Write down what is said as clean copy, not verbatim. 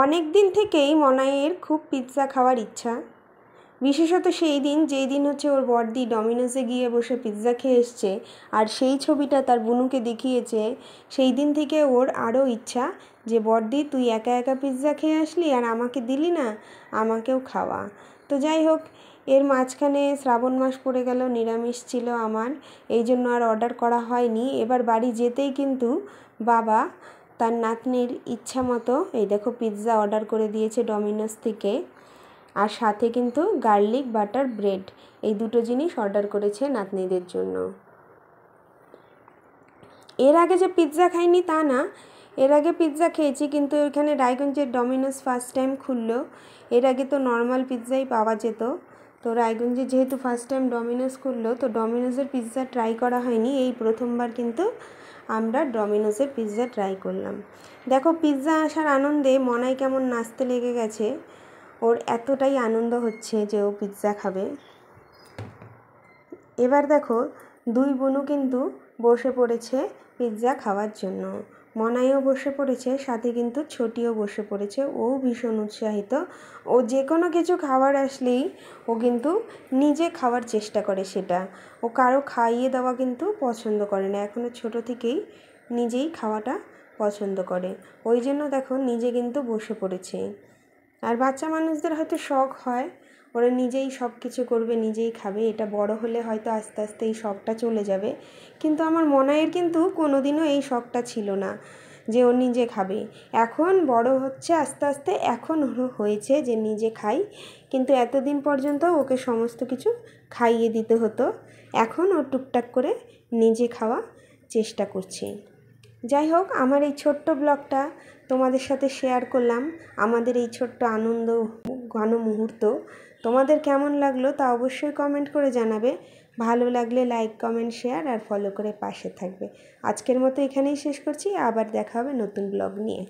অনেক দিন থেকেই মনাইয়ের খুব পিৎজা খাওয়ার ইচ্ছা, বিশেষত সেই দিন যেই দিন হচ্ছে ওর বড়দি ডমিনোসে গিয়ে বসে পিৎজা খেয়ে এসছে আর সেই ছবিটা তার বুনুকে দেখিয়েছে। সেই দিন থেকে ওর আরও ইচ্ছা যে বড়দি তুই একা একা পিৎজা খেয়ে আসলি আর আমাকে দিলি না, আমাকেও খাওয়া। তো যাই হোক, এর মাঝখানে শ্রাবণ মাস পড়ে গেল, নিরামিষ ছিল আমার, এই জন্য আর অর্ডার করা হয়নি। এবার বাড়ি যেতেই কিন্তু বাবা তার নাতনির ইচ্ছা মতো এই দেখো পিৎজা অর্ডার করে দিয়েছে ডমিনোস থেকে, আর সাথে কিন্তু গার্লিক বাটার ব্রেড, এই দুটো জিনিস অর্ডার করেছে নাতনিদের জন্য। এর আগে যে পিৎজা খাইনি তা না, এর আগে পিৎজা খেয়েছি, কিন্তু এখানে রায়গঞ্জের ডমিনোস ফার্স্ট টাইম খুললো। এর আগে তো নর্মাল পিৎজাই পাওয়া যেত, তো রায়গঞ্জে যেহেতু ফার্স্ট টাইম ডমিনোস খুললো তো ডমিনোসের পিৎজা ট্রাই করা হয়নি, এই প্রথমবার কিন্তু আমরা ডমিনোসের পিৎজা ট্রাই করলাম। দেখো পিৎজা আসার আনন্দে মনাই কেমন নাচতে লেগে গেছে, ওর এতটাই আনন্দ হচ্ছে যে ও পিৎজা খাবে। এবার দেখো দুই বোনও কিন্তু বসে পড়েছে পিৎজা খাওয়ার জন্য, মনাইও বসে পড়েছে, সাথে কিন্তু ছোটিও বসে পড়েছে। ও ভীষণ উৎসাহিত, ও যে কোনো কিছু খাবার আসলেই ও কিন্তু নিজে খাওয়ার চেষ্টা করে, সেটা ও কারো খাইয়ে দেওয়া কিন্তু পছন্দ করে না, এখনও ছোট থেকেই নিজেই খাওয়াটা পছন্দ করে। ওই জন্য দেখো নিজে কিন্তু বসে পড়েছে। আর বাচ্চা মানুষদের হয়তো শখ হয় ওরা নিজেই সব কিছু করবে, নিজেই খাবে, এটা বড় হলে হয়তো আস্তে আস্তে এই শখটা চলে যাবে, কিন্তু আমার মনাইয়ের কিন্তু কোনো দিনও এই শখটা ছিল না যে ও নিজে খাবে। এখন বড় হচ্ছে আস্তে আস্তে, এখন হয়েছে যে নিজে খাই, কিন্তু এতদিন পর্যন্ত ওকে সমস্ত কিছু খাইয়ে দিতে হতো, এখন ও টুকটাক করে নিজে খাওয়া চেষ্টা করছে। যাই হোক, আমার এই ছোট্ট ব্লগটা তোমাদের সাথে শেয়ার করলাম, আমাদের এই ছোট্ট আনন্দ ঘন মুহূর্ত। তোমাদের কেমন লাগলো তা অবশ্যই কমেন্ট করে জানাবে, ভালো লাগলে লাইক কমেন্ট শেয়ার আর ফলো করে পাশে থাকবে। আজকের মতো এখানেই শেষ করছি, আবার দেখা হবে নতুন ব্লগ নিয়ে।